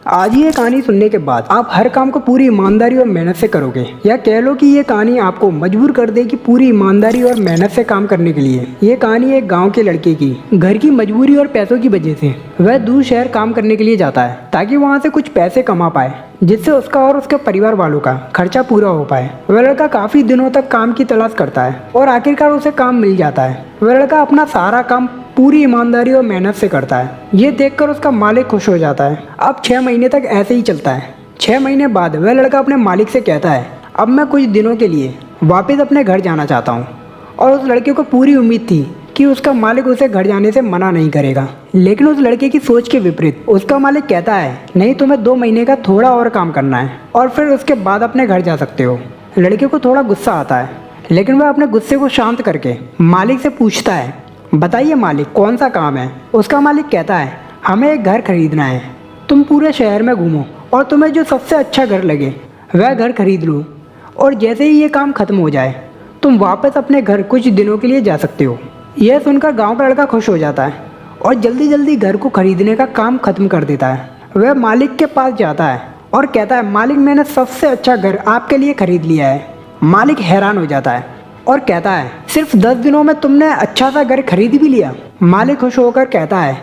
आज ये कहानी सुनने के बाद आप हर काम को पूरी ईमानदारी और मेहनत से करोगे, या कह लो कि ये कहानी आपको मजबूर कर देगी पूरी ईमानदारी और मेहनत से काम करने के लिए। ये कहानी एक गांव के लड़के की घर की मजबूरी और पैसों की वजह से वह दूर शहर काम करने के लिए जाता है ताकि वहाँ से कुछ पैसे कमा पाए, जिससे उसका और उसके परिवार वालों का खर्चा पूरा हो पाए। वह लड़का काफी दिनों तक काम की तलाश करता है और आखिरकार उसे काम मिल जाता है। वह लड़का अपना सारा काम पूरी ईमानदारी और मेहनत से करता है। ये देखकर उसका मालिक खुश हो जाता है। अब 6 महीने तक ऐसे ही चलता है। 6 महीने बाद वह लड़का अपने मालिक से कहता है, अब मैं कुछ दिनों के लिए वापस अपने घर जाना चाहता हूँ। और उस लड़के को पूरी उम्मीद थी कि उसका मालिक उसे घर जाने से मना नहीं करेगा, लेकिन उस लड़के की सोच के विपरीत उसका मालिक कहता है, नहीं, तुम्हें 2 महीने का थोड़ा और काम करना है और फिर उसके बाद अपने घर जा सकते हो। लड़के को थोड़ा गुस्सा आता है, लेकिन वह अपने गुस्से को शांत करके मालिक से पूछता है, बताइए मालिक, कौन सा काम है। उसका मालिक कहता है, हमें एक घर खरीदना है। तुम पूरे शहर में घूमो और तुम्हें जो सबसे अच्छा घर लगे वह घर खरीद लो, और जैसे ही ये काम खत्म हो जाए तुम वापस अपने घर कुछ दिनों के लिए जा सकते हो। यह सुनकर गांव का लड़का खुश हो जाता है और जल्दी जल्दी घर को खरीदने का काम खत्म कर देता है। वह मालिक के पास जाता है और कहता है, मालिक, मैंने सबसे अच्छा घर आपके लिए खरीद लिया है। मालिक हैरान हो जाता है और कहता है, सिर्फ 10 दिनों में तुमने अच्छा सा घर खरीद भी लिया। मालिक खुश होकर कहता है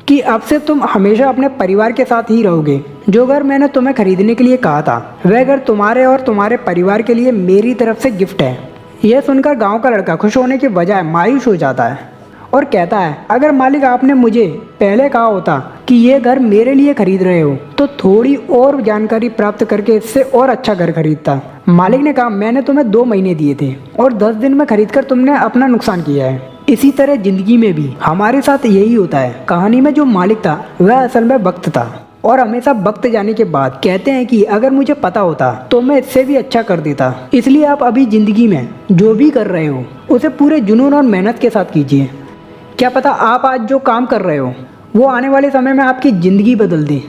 कि अब से तुम हमेशा अपने परिवार के साथ ही रहोगे। जो घर मैंने तुम्हें खरीदने के लिए कहा था वह घर तुम्हारे और तुम्हारे परिवार के लिए मेरी तरफ से गिफ्ट है। यह सुनकर गांव का लड़का खुश होने के बजाय मायूस हो जाता है और कहता है, अगर मालिक आपने मुझे पहले कहा होता कि ये घर मेरे लिए खरीद रहे हो तो थोड़ी और जानकारी प्राप्त करके इससे और अच्छा घर खरीदता। मालिक ने कहा, मैंने तुम्हें 2 महीने दिए थे और 10 दिन में खरीदकर तुमने अपना नुकसान किया है। इसी तरह जिंदगी में भी हमारे साथ यही होता है। कहानी में जो मालिक था वह असल में वक्त था, और हमेशा वक्त जाने के बाद कहते हैं कि अगर मुझे पता होता तो मैं इससे भी अच्छा कर देता। इसलिए आप अभी जिंदगी में जो भी कर रहे हो उसे पूरे जुनून और मेहनत के साथ कीजिए। क्या पता आप आज जो काम कर रहे हो वो आने वाले समय में आपकी ज़िंदगी बदल दे।